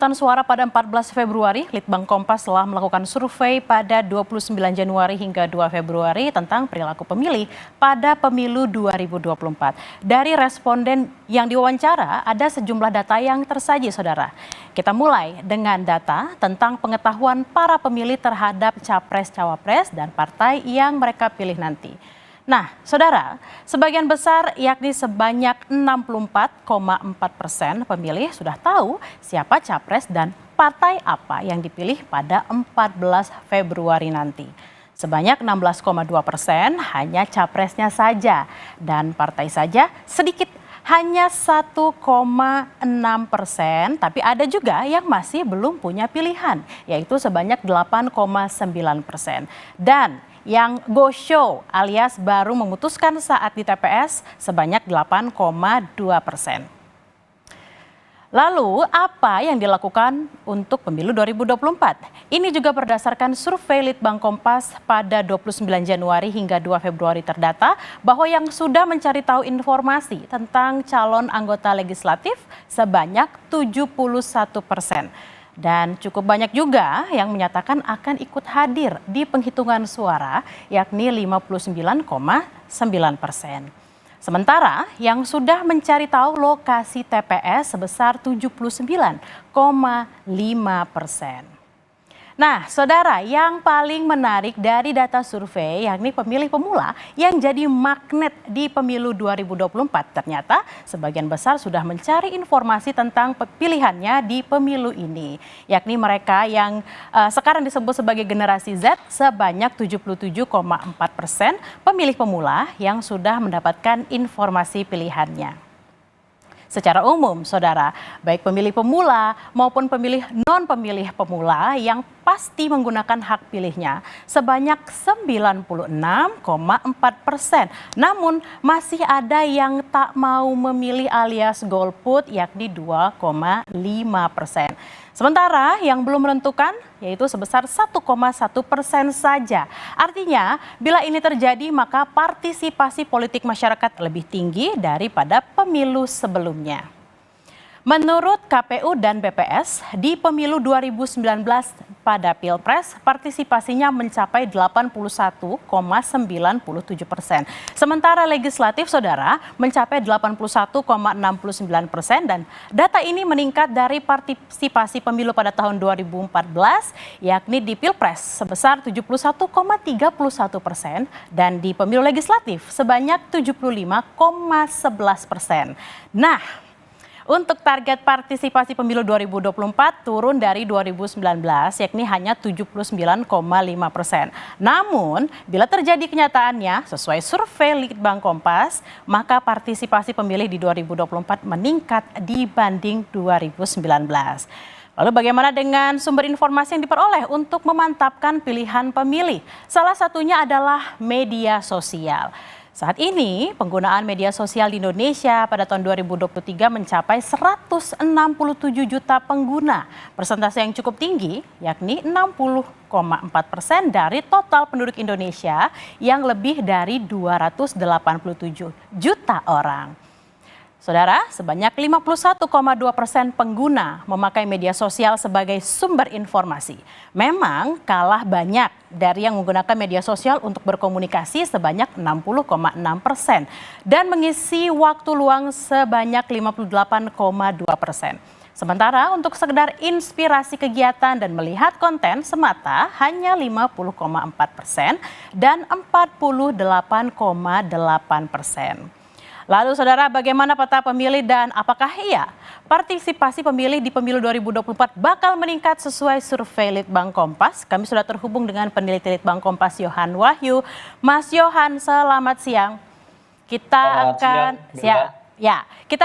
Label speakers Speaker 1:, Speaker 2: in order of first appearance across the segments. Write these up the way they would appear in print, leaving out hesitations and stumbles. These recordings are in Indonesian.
Speaker 1: Suara pada 14 Februari, Litbang Kompas telah melakukan survei pada 29 Januari hingga 2 Februari tentang perilaku pemilih pada pemilu 2024. Dari responden yang diwawancara, ada sejumlah data yang tersaji, saudara. Kita mulai dengan data tentang pengetahuan para pemilih terhadap capres-cawapres dan partai yang mereka pilih nanti. Nah, saudara, sebagian besar yakni sebanyak 64,4% pemilih sudah tahu siapa capres dan partai apa yang dipilih pada 14 Februari nanti. Sebanyak 16,2% hanya capresnya saja dan partai saja sedikit hanya 1,6%, tapi ada juga yang masih belum punya pilihan, yaitu sebanyak 8,9%. Dan yang go show alias baru memutuskan saat di TPS sebanyak 8,2%. Lalu apa yang dilakukan untuk pemilu 2024? Ini juga berdasarkan survei Litbang Kompas pada 29 Januari hingga 2 Februari terdata bahwa yang sudah mencari tahu informasi tentang calon anggota legislatif sebanyak 71%. Dan cukup banyak juga yang menyatakan akan ikut hadir di penghitungan suara, yakni 59,9%. Sementara yang sudah mencari tahu lokasi TPS sebesar 79,5%. Nah, saudara, yang paling menarik dari data survei yakni pemilih pemula yang jadi magnet di pemilu 2024. Ternyata sebagian besar sudah mencari informasi tentang pilihannya di pemilu ini. Yakni mereka yang sekarang disebut sebagai generasi Z sebanyak 77,4% pemilih pemula yang sudah mendapatkan informasi pilihannya. Secara umum, saudara, baik pemilih pemula maupun pemilih non-pemilih pemula yang pasti menggunakan hak pilihnya sebanyak 96,4%. Namun masih ada yang tak mau memilih alias golput yakni 2,5%. Sementara yang belum menentukan yaitu sebesar 1,1% saja. Artinya bila ini terjadi maka partisipasi politik masyarakat lebih tinggi daripada pemilu sebelumnya. Menurut KPU dan BPS, di pemilu 2019 pada Pilpres, partisipasinya mencapai 81,97%. Sementara legislatif, saudara, mencapai 81,69% dan data ini meningkat dari partisipasi pemilu pada tahun 2014, yakni di Pilpres sebesar 71,31% dan di pemilu legislatif sebanyak 75,11%. Nah, untuk target partisipasi pemilu 2024 turun dari 2019 yakni hanya 79,5%. Namun bila terjadi kenyataannya sesuai survei Litbang Kompas maka partisipasi pemilih di 2024 meningkat dibanding 2019. Lalu bagaimana dengan sumber informasi yang diperoleh untuk memantapkan pilihan pemilih? Salah satunya adalah media sosial. Saat ini penggunaan media sosial di Indonesia pada tahun 2023 mencapai 167 juta pengguna. Persentase yang cukup tinggi yakni 60,4% dari total penduduk Indonesia yang lebih dari 287 juta orang. Saudara, sebanyak 51,2% pengguna memakai media sosial sebagai sumber informasi. Memang kalah banyak dari yang menggunakan media sosial untuk berkomunikasi sebanyak 60,6% dan mengisi waktu luang sebanyak 58,2%. Sementara untuk sekedar inspirasi kegiatan dan melihat konten semata hanya 50,4% dan 48,8%. Lalu saudara, bagaimana peta pemilih dan apakah iya partisipasi pemilih di pemilu 2024 bakal meningkat sesuai survei Litbang Kompas? Kami sudah terhubung dengan peneliti Litbang Kompas Yohan Wahyu. Mas Yohan, selamat siang. Kita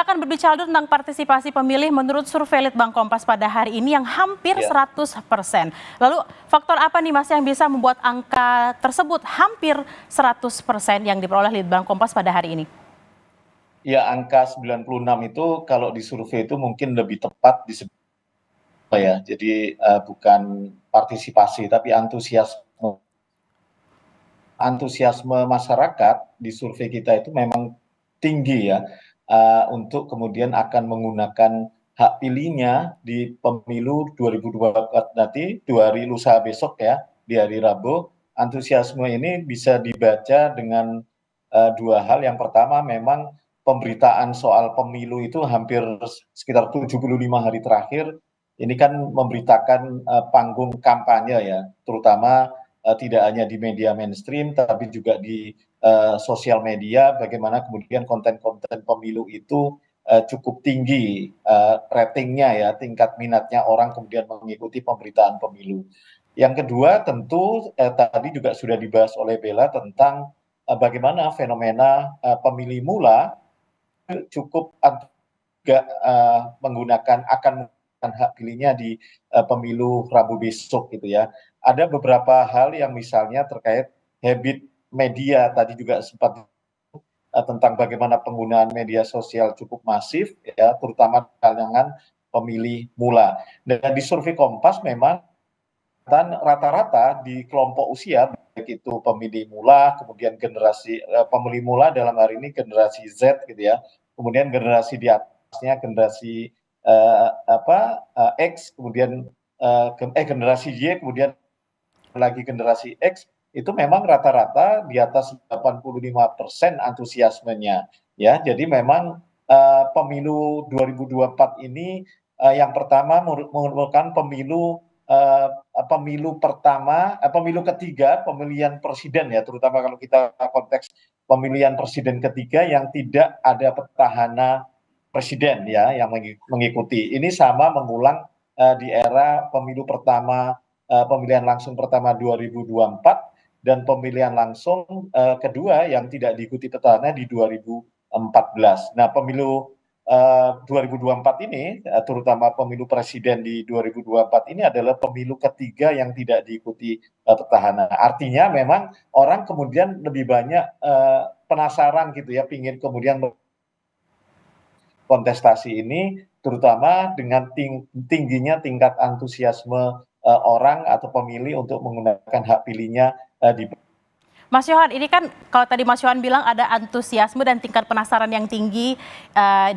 Speaker 1: akan berbicara dulu tentang partisipasi pemilih menurut survei Litbang Kompas pada hari ini yang hampir 100%. Lalu faktor apa nih Mas yang bisa membuat angka tersebut hampir 100% yang diperoleh Litbang Kompas pada hari ini?
Speaker 2: Ya, angka 96 itu kalau di survei itu mungkin lebih tepat disebut ya. Jadi bukan partisipasi tapi antusiasme masyarakat di survei kita itu memang tinggi ya untuk kemudian akan menggunakan hak pilihnya di pemilu 2024 nanti, 2 hari lusa besok ya, di hari Rabu. Antusiasme ini bisa dibaca dengan 2 hal. Yang pertama memang pemberitaan soal pemilu itu hampir sekitar 75 hari terakhir, ini kan memberitakan panggung kampanye ya, terutama tidak hanya di media mainstream, tapi juga di sosial media, bagaimana kemudian konten-konten pemilu itu cukup tinggi ratingnya ya, tingkat minatnya orang kemudian mengikuti pemberitaan pemilu. Yang kedua tentu tadi juga sudah dibahas oleh Bella tentang bagaimana fenomena pemilih mula cukup juga akan menggunakan hak pilihnya di pemilu Rabu besok gitu ya. Ada beberapa hal yang misalnya terkait habit media tadi juga sempat tentang bagaimana penggunaan media sosial cukup masif ya, terutama kalangan pemilih mula. Dan di survei Kompas memang rata-rata di kelompok usia baik itu pemilih mula, kemudian generasi pemilih mula dalam hari ini generasi Z gitu ya, kemudian generasi di atasnya generasi X, kemudian generasi Y, kemudian lagi generasi X, itu memang rata-rata di atas 85% antusiasmenya ya. Jadi memang pemilu 2024 ini yang pertama merupakan pemilu ketiga pemilihan presiden ya, terutama kalau kita konteks pemilihan presiden ketiga yang tidak ada petahana presiden ya yang mengikuti. Ini sama mengulang di era pemilu pertama pemilihan langsung pertama 2024 dan pemilihan langsung kedua yang tidak diikuti petahana di 2014. Nah, pemilu 2024 ini, terutama pemilu presiden di 2024 ini adalah pemilu ketiga yang tidak diikuti petahana. Artinya memang orang kemudian lebih banyak penasaran gitu ya, pingin kemudian kontestasi ini, terutama dengan tingginya tingkat antusiasme orang atau pemilih untuk menggunakan hak pilihnya di.
Speaker 1: Mas Yohan, ini kan kalau tadi Mas Yohan bilang ada antusiasme dan tingkat penasaran yang tinggi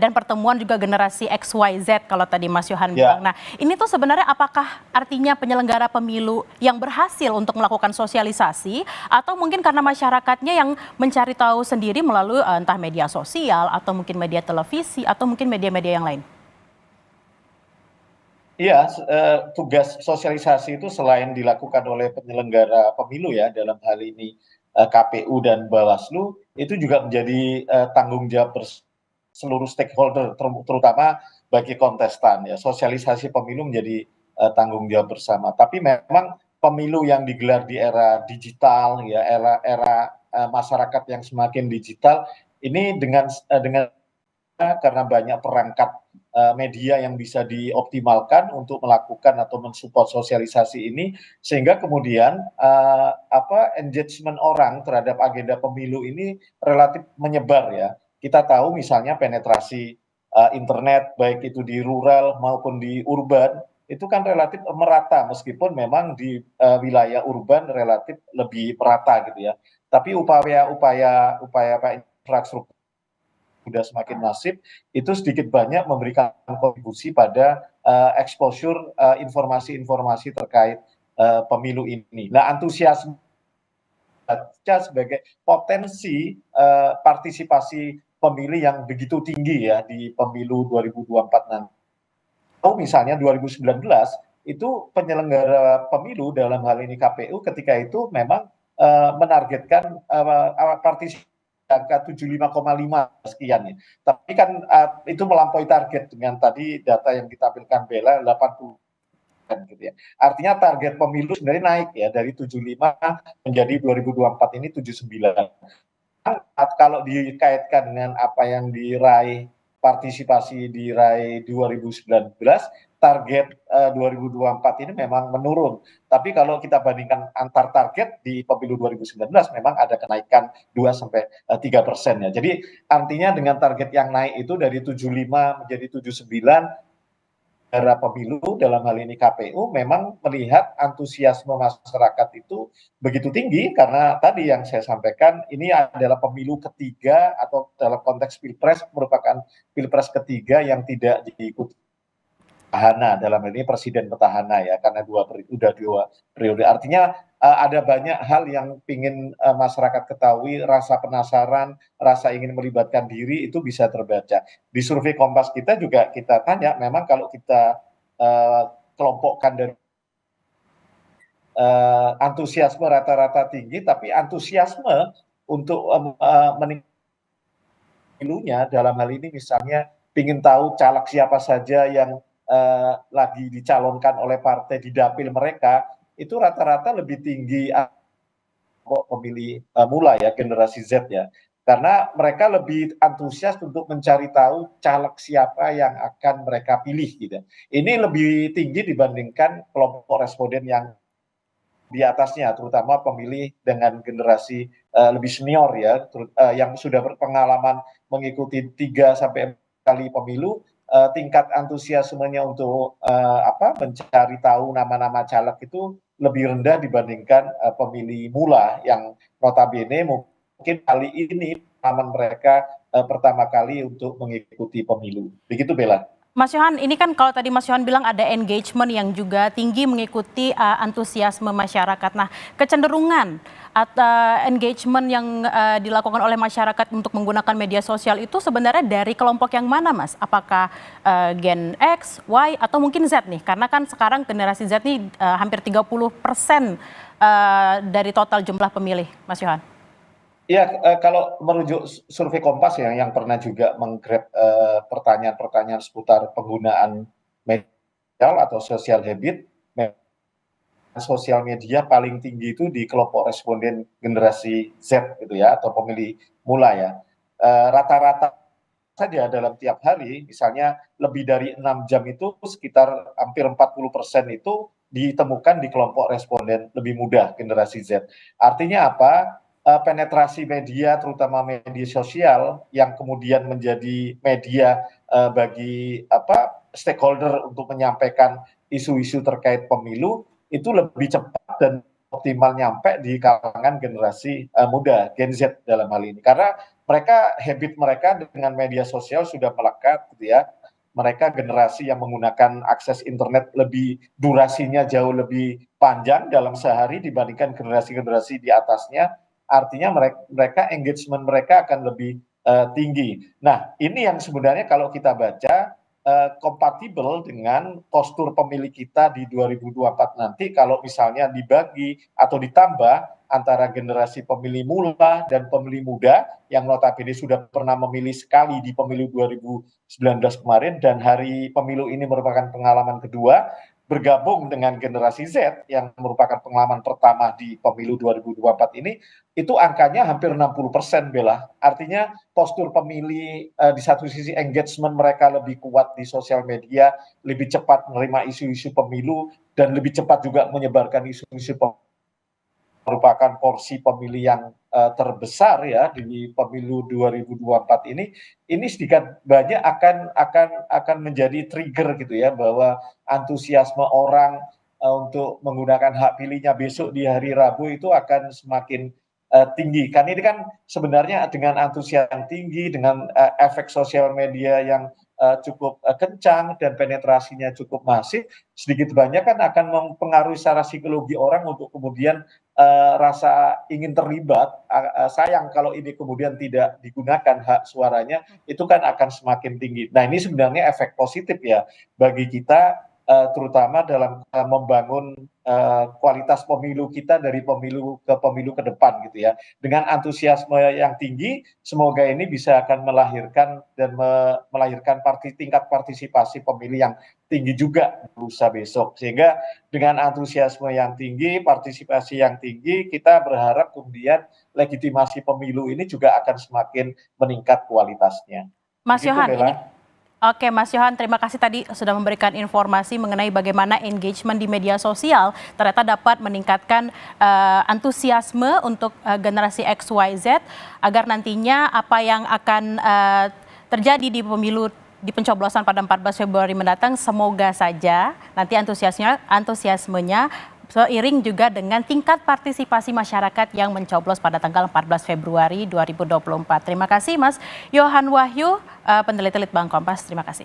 Speaker 1: dan pertemuan juga generasi XYZ kalau tadi Mas Yohan bilang. Nah, ini tuh sebenarnya apakah artinya penyelenggara pemilu yang berhasil untuk melakukan sosialisasi atau mungkin karena masyarakatnya yang mencari tahu sendiri melalui entah media sosial atau mungkin media televisi atau mungkin media-media yang lain?
Speaker 2: Iya, tugas sosialisasi itu selain dilakukan oleh penyelenggara pemilu ya, dalam hal ini KPU dan Bawaslu, itu juga menjadi tanggung jawab seluruh stakeholder, terutama bagi kontestan ya. Sosialisasi pemilu menjadi tanggung jawab bersama. Tapi memang pemilu yang digelar di era digital ya, era masyarakat yang semakin digital, ini dengan karena banyak perangkat media yang bisa dioptimalkan untuk melakukan atau mensupport sosialisasi ini, sehingga kemudian engagement orang terhadap agenda pemilu ini relatif menyebar ya. Kita tahu misalnya penetrasi internet baik itu di rural maupun di urban itu kan relatif merata, meskipun memang di wilayah urban relatif lebih merata gitu ya. Tapi upaya infrastruktur sudah semakin masif, itu sedikit banyak memberikan kontribusi pada exposure informasi-informasi terkait pemilu ini. Nah, antusiasme sebagai potensi partisipasi pemilih yang begitu tinggi ya di pemilu 2024 nanti. Oh, misalnya 2019 itu penyelenggara pemilu dalam hal ini KPU ketika itu memang menargetkan partisipasi angka 75,5 sekian ya. Tapi kan itu melampaui target dengan tadi data yang ditampilkan Bella 80 gitu ya. Artinya target pemilu sebenarnya naik ya dari 75 menjadi 2024 ini 79. Kalau dikaitkan dengan apa yang diraih partisipasi diraih 2019, target 2024 ini memang menurun. Tapi kalau kita bandingkan antar target di pemilu 2019 memang ada kenaikan 2-3% ya. Jadi artinya dengan target yang naik itu dari 75 menjadi 79, era pemilu dalam hal ini KPU memang melihat antusiasme masyarakat itu begitu tinggi karena tadi yang saya sampaikan ini adalah pemilu ketiga atau dalam konteks pilpres merupakan pilpres ketiga yang tidak diikuti petahana, dalam hal ini presiden petahana ya, karena udah dua periode. Artinya ada banyak hal yang ingin masyarakat ketahui, rasa penasaran, rasa ingin melibatkan diri itu bisa terbaca. Di survei Kompas kita juga kita tanya, memang kalau kita kelompokkan dari antusiasme rata-rata tinggi, tapi antusiasme untuk pemilunya dalam hal ini misalnya ingin tahu caleg siapa saja yang lagi dicalonkan oleh partai di dapil mereka, itu rata-rata lebih tinggi kok pemilih mula ya, generasi Z ya. Karena mereka lebih antusias untuk mencari tahu caleg siapa yang akan mereka pilih gitu. Ini lebih tinggi dibandingkan kelompok responden yang di atasnya, terutama pemilih dengan generasi lebih senior ya, yang sudah berpengalaman mengikuti 3 sampai 4 kali pemilu, tingkat antusiasmenya untuk mencari tahu nama-nama caleg itu lebih rendah dibandingkan pemilih mula yang notabene mungkin kali ini pengalaman mereka pertama kali untuk mengikuti pemilu. Begitu Bella.
Speaker 1: Mas Yohan, ini kan kalau tadi Mas Yohan bilang ada engagement yang juga tinggi mengikuti antusiasme masyarakat. Nah, kecenderungan atau engagement yang dilakukan oleh masyarakat untuk menggunakan media sosial itu sebenarnya dari kelompok yang mana, Mas? Apakah Gen X, Y, atau mungkin Z nih? Karena kan sekarang generasi Z nih hampir 30% dari total jumlah pemilih, Mas Yohan.
Speaker 2: Ya, kalau merujuk survei Kompas ya, yang pernah juga menggrab pertanyaan-pertanyaan seputar penggunaan media atau social habit, sosial media paling tinggi itu di kelompok responden generasi Z gitu ya, atau pemilih mula ya. Rata-rata saja dalam tiap hari, misalnya lebih dari 6 jam itu sekitar hampir 40% itu ditemukan di kelompok responden lebih muda generasi Z. Artinya apa? Penetrasi media, terutama media sosial, yang kemudian menjadi media bagi stakeholder untuk menyampaikan isu-isu terkait pemilu, itu lebih cepat dan optimal nyampe di kalangan generasi muda, Gen Z dalam hal ini. Karena habit mereka dengan media sosial sudah melekat gitu ya. Mereka generasi yang menggunakan akses internet durasinya jauh lebih panjang dalam sehari dibandingkan generasi-generasi di atasnya. Artinya mereka engagement mereka akan lebih tinggi. Nah, ini yang sebenarnya kalau kita baca kompatibel dengan postur pemilih kita di 2024 nanti, kalau misalnya dibagi atau ditambah antara generasi pemilih mula dan pemilih muda yang notabene sudah pernah memilih sekali di pemilu 2019 kemarin, dan hari pemilu ini merupakan pengalaman kedua, bergabung dengan generasi Z yang merupakan pengalaman pertama di pemilu 2024 ini, itu angkanya hampir 60%, Bella. Artinya postur pemilih di satu sisi engagement mereka lebih kuat di sosial media, lebih cepat menerima isu-isu pemilu, dan lebih cepat juga menyebarkan isu-isu pemilu, merupakan porsi pemilih yang terbesar ya di pemilu 2024 ini sedikit banyak akan menjadi trigger gitu ya, bahwa antusiasme orang untuk menggunakan hak pilihnya besok di hari Rabu itu akan semakin tinggi. Kan ini kan sebenarnya dengan antusias yang tinggi, dengan efek sosial media yang cukup kencang dan penetrasinya cukup masif, sedikit banyak kan akan mempengaruhi secara psikologi orang untuk kemudian rasa ingin terlibat. Sayang kalau ini kemudian tidak digunakan hak suaranya, itu kan akan semakin tinggi. Nah, ini sebenarnya efek positif ya bagi kita, terutama dalam membangun kualitas pemilu kita dari pemilu ke depan gitu ya. Dengan antusiasme yang tinggi, semoga ini bisa akan melahirkan tingkat partisipasi pemilih yang tinggi juga lusa besok. Sehingga dengan antusiasme yang tinggi, partisipasi yang tinggi, kita berharap kemudian legitimasi pemilu ini juga akan semakin meningkat kualitasnya.
Speaker 1: Mas
Speaker 2: Begitu,
Speaker 1: Yohan,
Speaker 2: Bella.
Speaker 1: Oke, Mas Yohan, terima kasih tadi sudah memberikan informasi mengenai bagaimana engagement di media sosial ternyata dapat meningkatkan antusiasme untuk generasi X, Y, Z, agar nantinya apa yang akan terjadi di pemilu di pencoblosan pada 14 Februari mendatang, semoga saja nanti antusiasmenya seiring juga dengan tingkat partisipasi masyarakat yang mencoblos pada tanggal 14 Februari 2024. Terima kasih Mas Yohan Wahyu, peneliti Litbang Kompas. Terima kasih.